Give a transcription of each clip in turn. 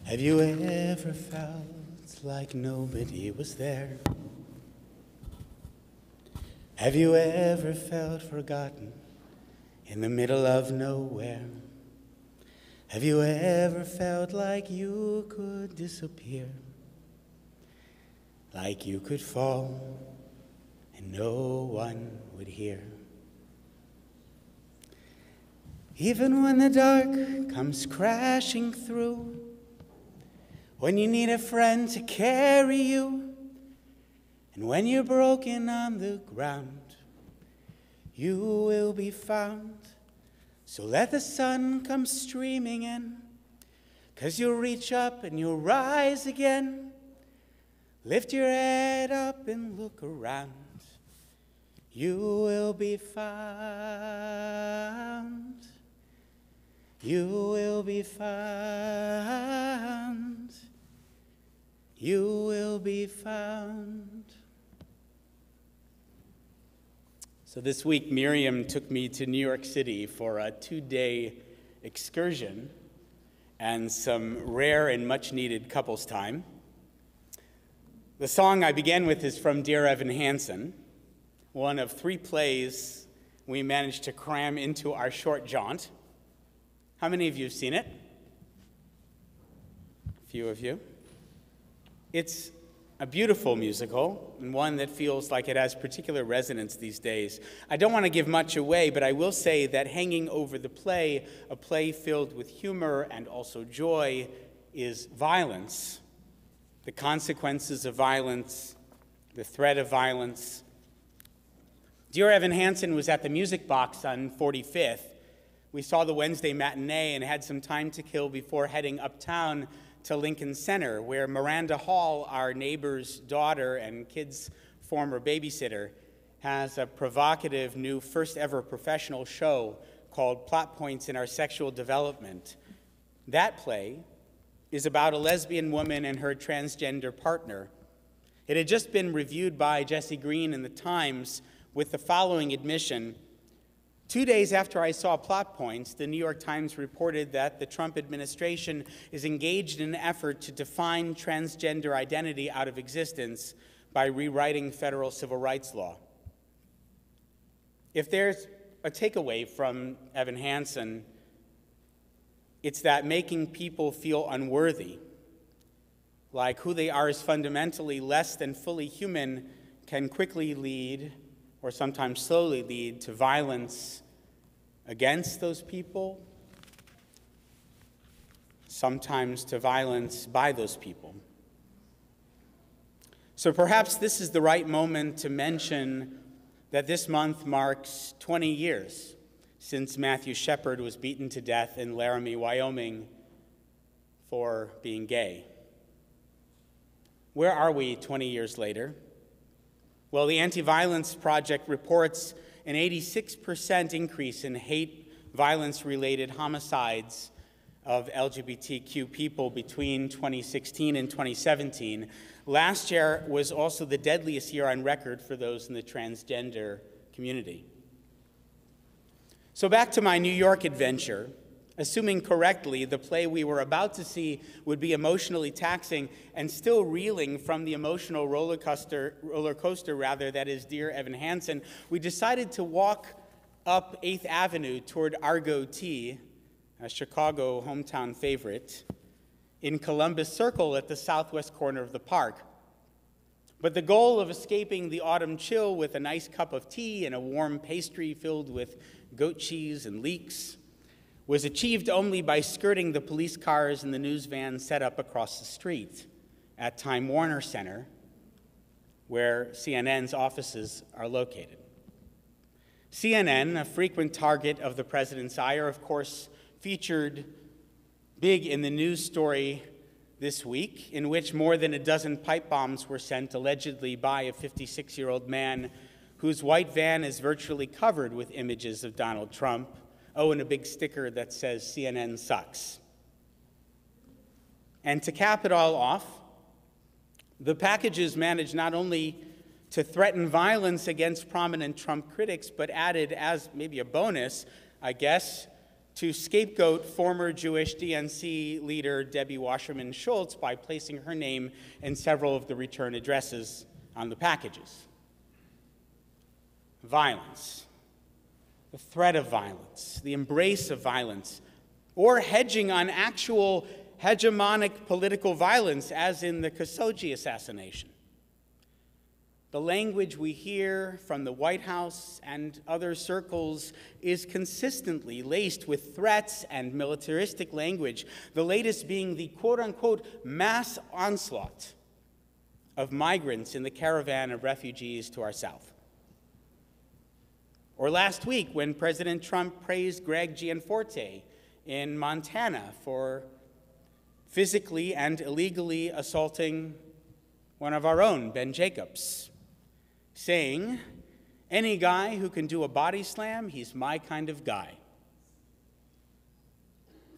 Have you ever felt like nobody was there? Have you ever felt forgotten in the middle of nowhere? Have you ever felt like you could disappear? Like you could fall and no one would hear? Even when the dark comes crashing through, when you need a friend to carry you, and when you're broken on the ground, you will be found. So let the sun come streaming in, 'cause you'll reach up and you'll rise again. Lift your head up and look around. You will be found. You will be found. You will be found. So this week, Miriam took me to New York City for a 2-day excursion and some rare and much-needed couples time. The song I began with is from Dear Evan Hansen, one of 3 plays we managed to cram into our short jaunt. How many of you have seen it? A few of you. It's a beautiful musical, and one that feels like it has particular resonance these days. I don't want to give much away, but I will say that hanging over the play, a play filled with humor and also joy, is violence. The consequences of violence, the threat of violence. Dear Evan Hansen was at the Music Box on 45th. We saw the Wednesday matinee and had some time to kill before heading uptown to Lincoln Center, where Miranda Hall, our neighbor's daughter and kids' former babysitter, has a provocative new first-ever professional show called Plot Points in Our Sexual Development. That play is about a lesbian woman and her transgender partner. It had just been reviewed by Jesse Green in the Times with the following admission: 2 days after I saw Plot Points, the New York Times reported that the Trump administration is engaged in an effort to define transgender identity out of existence by rewriting federal civil rights law. If there's a takeaway from Evan Hansen, it's that making people feel unworthy, like who they are is fundamentally less than fully human, can quickly lead, or sometimes slowly lead, to violence against those people, sometimes to violence by those people. So perhaps this is the right moment to mention that this month marks 20 years since Matthew Shepard was beaten to death in Laramie, Wyoming, for being gay. Where are we 20 years later? Well, the Anti-Violence Project reports an 86% increase in hate violence-related homicides of LGBTQ people between 2016 and 2017. Last year was also the deadliest year on record for those in the transgender community. So back to my New York adventure. Assuming correctly, the play we were about to see would be emotionally taxing and still reeling from the emotional roller coaster that is Dear Evan Hansen, we decided to walk up 8th Avenue toward Argo Tea, a Chicago hometown favorite, in Columbus Circle at the southwest corner of the park. But the goal of escaping the autumn chill with a nice cup of tea and a warm pastry filled with goat cheese and leeks was achieved only by skirting the police cars and the news vans set up across the street at Time Warner Center, where CNN's offices are located. CNN, a frequent target of the president's ire, of course, featured big in the news story this week, in which more than a dozen pipe bombs were sent allegedly by a 56-year-old man whose white van is virtually covered with images of Donald Trump. Oh, and a big sticker that says CNN sucks. And to cap it all off, the packages managed not only to threaten violence against prominent Trump critics, but added, as maybe a bonus, I guess, to scapegoat former Jewish DNC leader Debbie Wasserman Schultz by placing her name in several of the return addresses on the packages. Violence, the threat of violence, the embrace of violence, or hedging on actual hegemonic political violence, as in the Khashoggi assassination. The language we hear from the White House and other circles is consistently laced with threats and militaristic language, the latest being the quote-unquote mass onslaught of migrants in the caravan of refugees to our south. Or last week, when President Trump praised Greg Gianforte in Montana for physically and illegally assaulting one of our own, Ben Jacobs, saying, "Any guy who can do a body slam, he's my kind of guy."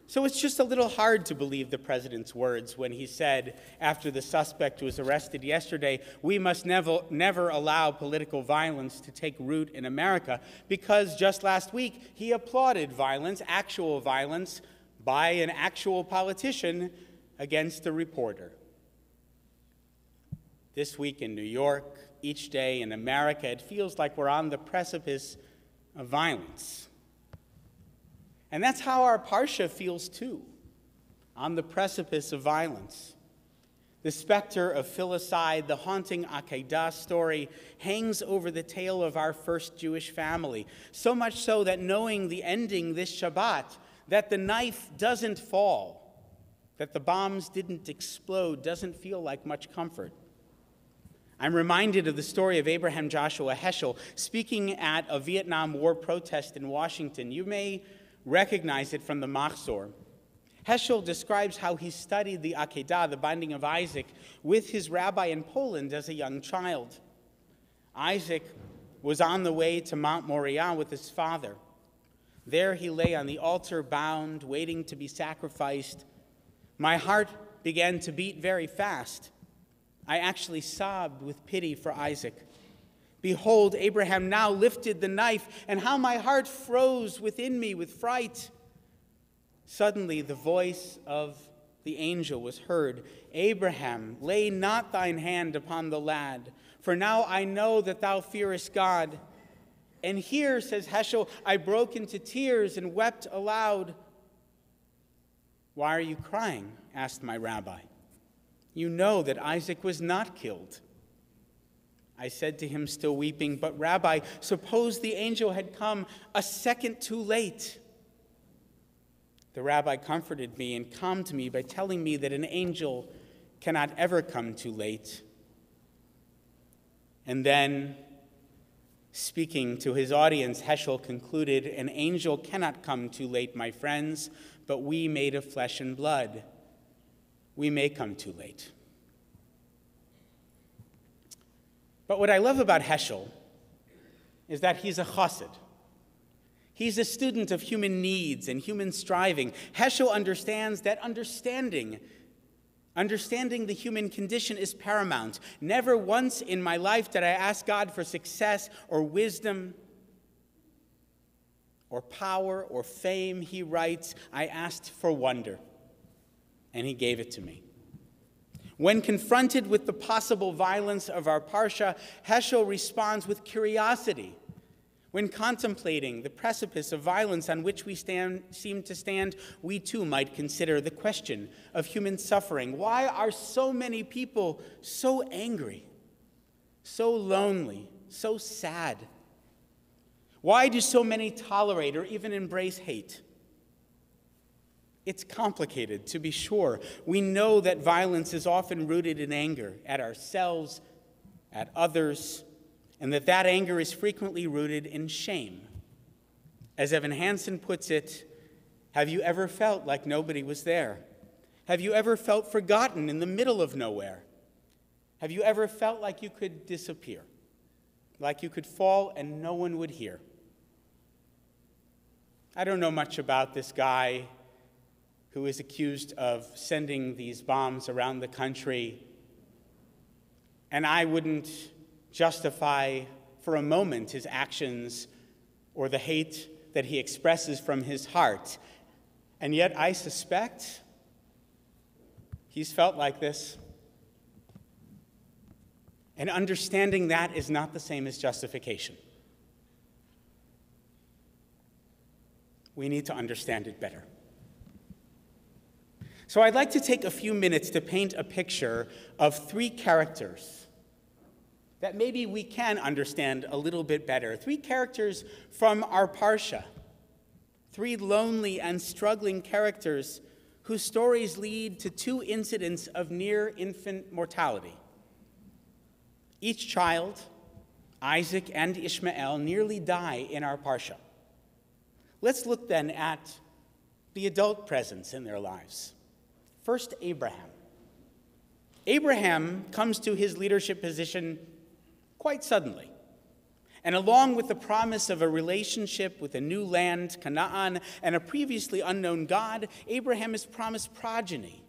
So it's just a little hard to believe the president's words when he said, after the suspect was arrested yesterday, "We must never allow political violence to take root in America," because just last week he applauded violence, actual violence, by an actual politician against a reporter. This week in New York, each day in America, it feels like we're on the precipice of violence. And that's how our Parsha feels too, on the precipice of violence. The specter of filicide, the haunting Akedah story, hangs over the tale of our first Jewish family, so much so that knowing the ending this Shabbat, that the knife doesn't fall, that the bombs didn't explode, doesn't feel like much comfort. I'm reminded of the story of Abraham Joshua Heschel speaking at a Vietnam War protest in Washington. You may recognize it from the Machzor. Heschel describes how he studied the Akedah, the binding of Isaac, with his rabbi in Poland as a young child. Isaac was on the way to Mount Moriah with his father. There he lay on the altar, bound, waiting to be sacrificed. My heart began to beat very fast. I actually sobbed with pity for Isaac. Behold, Abraham now lifted the knife, and how my heart froze within me with fright. Suddenly the voice of the angel was heard. "Abraham, lay not thine hand upon the lad, for now I know that thou fearest God." And here, says Heschel, I broke into tears and wept aloud. "Why are you crying?" asked my rabbi. "You know that Isaac was not killed." I said to him, still weeping, "But Rabbi, suppose the angel had come a second too late." The rabbi comforted me and calmed me by telling me that an angel cannot ever come too late. And then, speaking to his audience, Heschel concluded, "An angel cannot come too late, my friends, but we made of flesh and blood, we may come too late." But what I love about Heschel is that he's a chassid. He's a student of human needs and human striving. Heschel understands that understanding the human condition is paramount. Never once in my life did I ask God for success or wisdom or power or fame. He writes, "I asked for wonder, and he gave it to me." When confronted with the possible violence of our Parsha, Heschel responds with curiosity. When contemplating the precipice of violence on which we seem to stand, we too might consider the question of human suffering. Why are so many people so angry, so lonely, so sad? Why do so many tolerate or even embrace hate? It's complicated, to be sure. We know that violence is often rooted in anger at ourselves, at others, and that anger is frequently rooted in shame. As Evan Hansen puts it, have you ever felt like nobody was there? Have you ever felt forgotten in the middle of nowhere? Have you ever felt like you could disappear, like you could fall and no one would hear? I don't know much about this guy who is accused of sending these bombs around the country, and I wouldn't justify for a moment his actions or the hate that he expresses from his heart. And yet I suspect he's felt like this. And understanding that is not the same as justification. We need to understand it better. So I'd like to take a few minutes to paint a picture of three characters that maybe we can understand a little bit better. Three characters from our Parsha. Three lonely and struggling characters whose stories lead to two incidents of near-infant mortality. Each child, Isaac and Ishmael, nearly die in our Parsha. Let's look then at the adult presence in their lives. First, Abraham. Abraham comes to his leadership position quite suddenly. And along with the promise of a relationship with a new land, Canaan, and a previously unknown God, Abraham is promised progeny,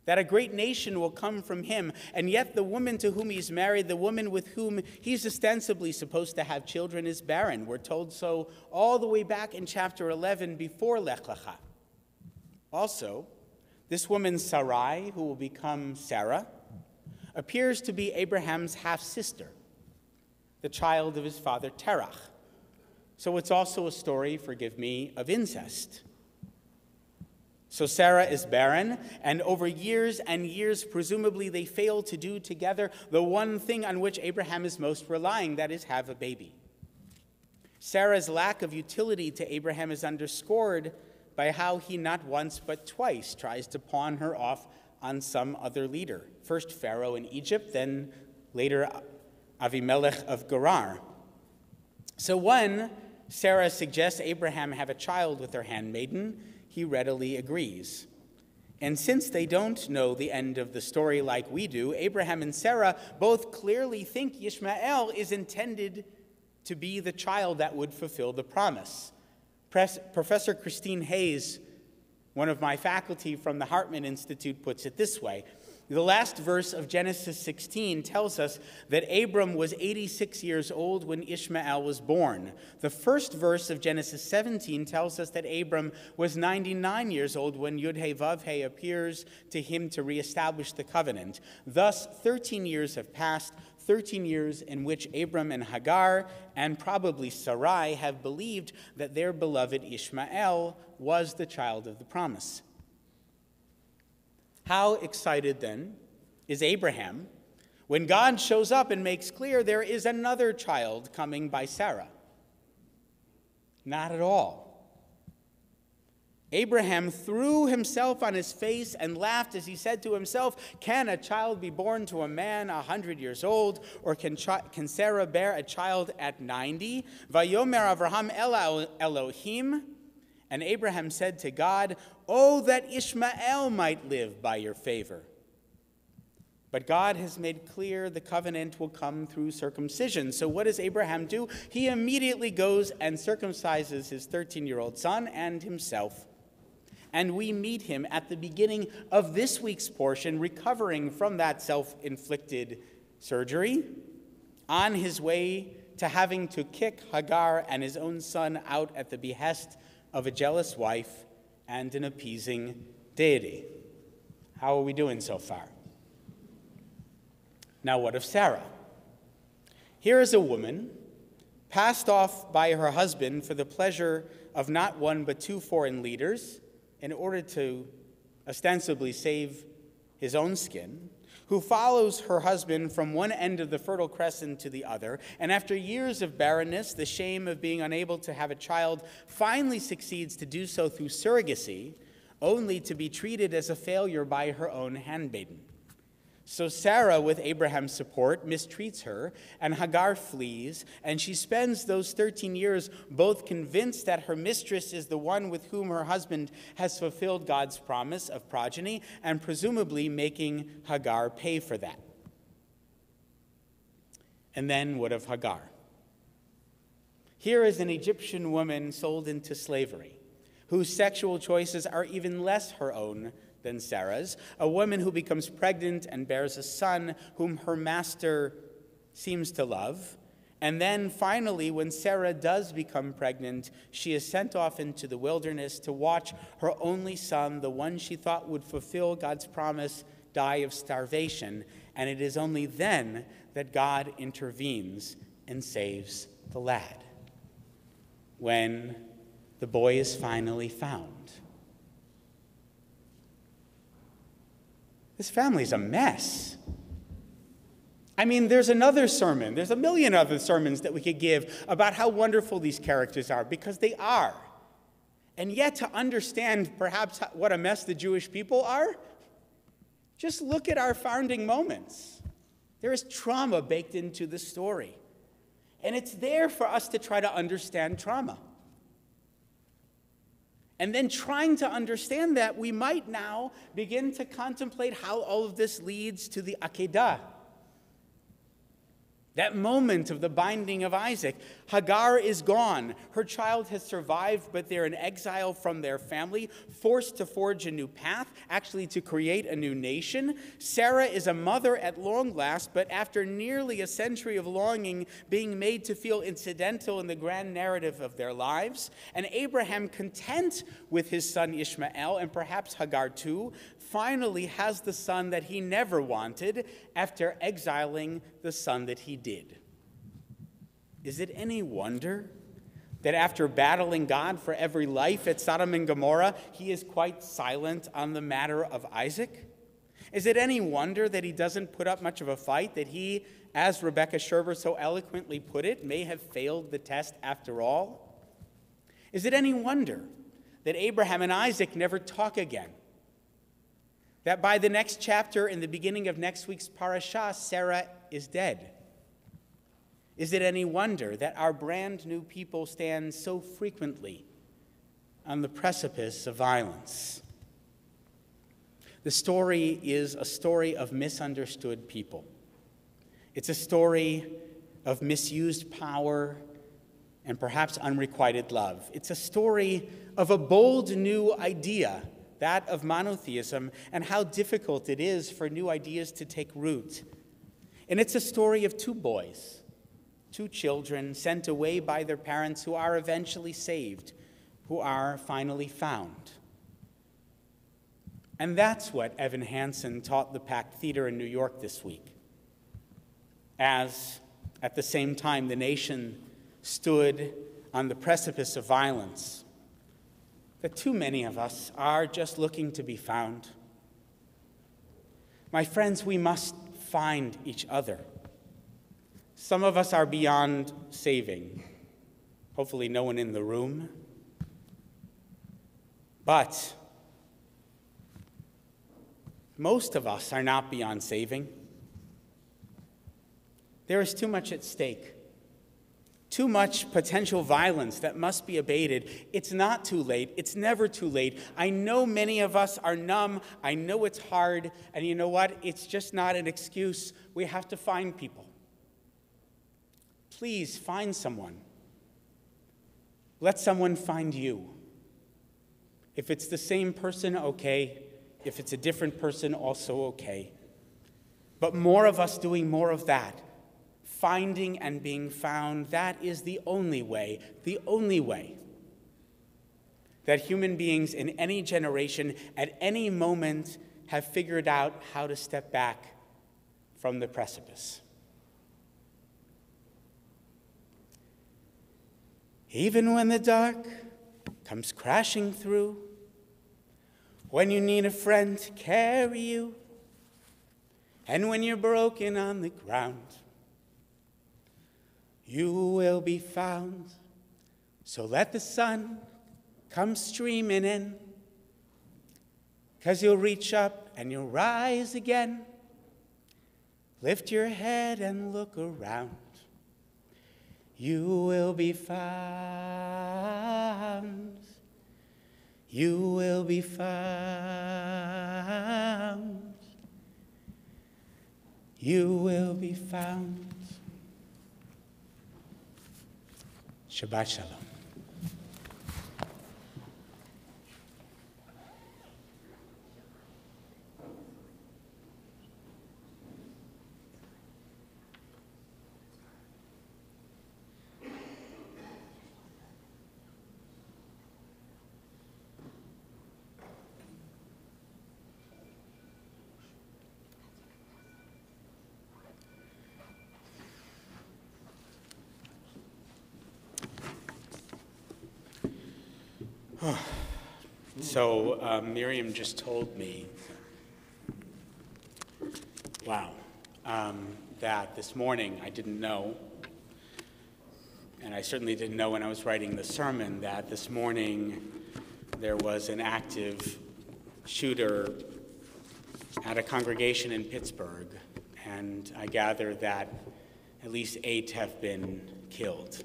that a great nation will come from him. And yet the woman to whom he's married, the woman with whom he's ostensibly supposed to have children, is barren. We're told so all the way back in chapter 11 before Lech Lecha. Also, this woman Sarai, who will become Sarah, appears to be Abraham's half-sister, the child of his father Terach. So it's also a story, forgive me, of incest. So Sarah is barren, and over years and years, presumably they fail to do together the one thing on which Abraham is most relying, that is, have a baby. Sarah's lack of utility to Abraham is underscored by how he not once but twice tries to pawn her off on some other leader. First Pharaoh in Egypt, then later Avimelech of Gerar. So when Sarah suggests Abraham have a child with her handmaiden, he readily agrees. And since they don't know the end of the story like we do, Abraham and Sarah both clearly think Ishmael is intended to be the child that would fulfill the promise. Professor Christine Hayes, one of my faculty from the Hartman Institute, puts it this way. The last verse of Genesis 16 tells us that Abram was 86 years old when Ishmael was born. The first verse of Genesis 17 tells us that Abram was 99 years old when Yud-Heh-Vav-Heh appears to him to reestablish the covenant. Thus, 13 years have passed, 13 years in which Abram and Hagar, and probably Sarai, have believed that their beloved Ishmael was the child of the promise. How excited, then, is Abraham when God shows up and makes clear there is another child coming by Sarah? Not at all. Abraham threw himself on his face and laughed as he said to himself, "Can a child be born to a man 100 years old, or can Sarah bear a child at 90? Vayomer Avraham el Elohim." And Abraham said to God, "Oh, that Ishmael might live by your favor." But God has made clear the covenant will come through circumcision. So what does Abraham do? He immediately goes and circumcises his 13-year-old son and himself. And we meet him at the beginning of this week's portion, recovering from that self-inflicted surgery, on his way to having to kick Hagar and his own son out at the behest of a jealous wife and an appeasing deity. How are we doing so far? Now, what of Sarah? Here is a woman passed off by her husband for the pleasure of not one but two foreign leaders in order to ostensibly save his own skin, who follows her husband from one end of the Fertile Crescent to the other, and after years of barrenness, the shame of being unable to have a child, finally succeeds to do so through surrogacy, only to be treated as a failure by her own handmaiden. So Sarah, with Abraham's support, mistreats her, and Hagar flees, and she spends those 13 years both convinced that her mistress is the one with whom her husband has fulfilled God's promise of progeny, and presumably making Hagar pay for that. And then what of Hagar? Here is an Egyptian woman sold into slavery, whose sexual choices are even less her own than Sarah's, a woman who becomes pregnant and bears a son whom her master seems to love, And then finally, when Sarah does become pregnant, she is sent off into the wilderness to watch her only son, the one she thought would fulfill God's promise, die of starvation. And it is only then that God intervenes and saves the lad, when the boy is finally found. This family's a mess. I mean, there's another sermon. There's a million other sermons that we could give about how wonderful these characters are, because they are. And yet, to understand perhaps what a mess the Jewish people are, just look at our founding moments. There is trauma baked into the story. And it's there for us to try to understand trauma. And then trying to understand that, we might now begin to contemplate how all of this leads to the Akedah, that moment of the binding of Isaac. Hagar is gone. Her child has survived, but they're in exile from their family, forced to forge a new path, actually to create a new nation. Sarah is a mother at long last, but after nearly a century of longing, being made to feel incidental in the grand narrative of their lives. And Abraham, content with his son Ishmael, and perhaps Hagar too, finally has the son that he never wanted after exiling the son that he did. Is it any wonder that after battling God for every life at Sodom and Gomorrah, he is quite silent on the matter of Isaac? Is it any wonder that he doesn't put up much of a fight, that he, as Rebecca Sherber so eloquently put it, may have failed the test after all? Is it any wonder that Abraham and Isaac never talk again? That by the next chapter, in the beginning of next week's parashah, Sarah is dead? Is it any wonder that our brand new people stand so frequently on the precipice of violence? The story is a story of misunderstood people. It's a story of misused power and perhaps unrequited love. It's a story of a bold new idea, that of monotheism, and how difficult it is for new ideas to take root. And it's a story of two boys, two children sent away by their parents who are eventually saved, who are finally found. And that's what Evan Hansen taught the Packed Theater in New York this week, as at the same time the nation stood on the precipice of violence, that too many of us are just looking to be found. My friends, we must find each other. Some of us are beyond saving. Hopefully no one in the room. But most of us are not beyond saving. There is too much at stake. Too much potential violence that must be abated. It's not too late. It's never too late. I know many of us are numb. I know it's hard. And you know what? It's just not an excuse. We have to find people. Please find someone. Let someone find you. If it's the same person, okay. If it's a different person, also okay. But more of us doing more of that. Finding and being found, that is the only way that human beings in any generation at any moment have figured out how to step back from the precipice. Even when the dark comes crashing through, when you need a friend to carry you, and when you're broken on the ground, you will be found. So let the sun come streaming in, 'cause you'll reach up and you'll rise again. Lift your head and look around. You will be found. You will be found. You will be found. Shabbat Shalom. So Miriam just told me, wow, that this morning I didn't know, and I certainly didn't know when I was writing the sermon, that this morning there was an active shooter at a congregation in Pittsburgh, and I gather that at least 8 have been killed.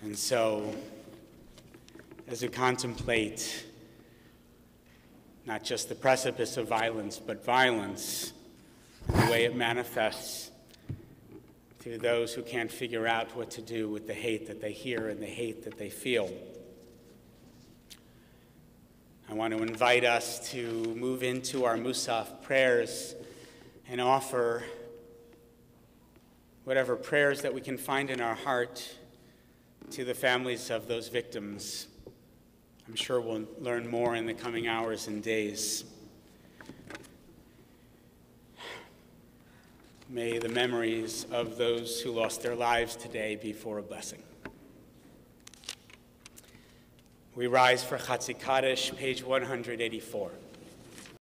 And so, as we contemplate not just the precipice of violence, but violence, and the way it manifests to those who can't figure out what to do with the hate that they hear and the hate that they feel, I want to invite us to move into our Musaf prayers and offer whatever prayers that we can find in our heart to the families of those victims. I'm sure we'll learn more in the coming hours and days. May the memories of those who lost their lives today be for a blessing. We rise for Chatzi Kaddish, page 184.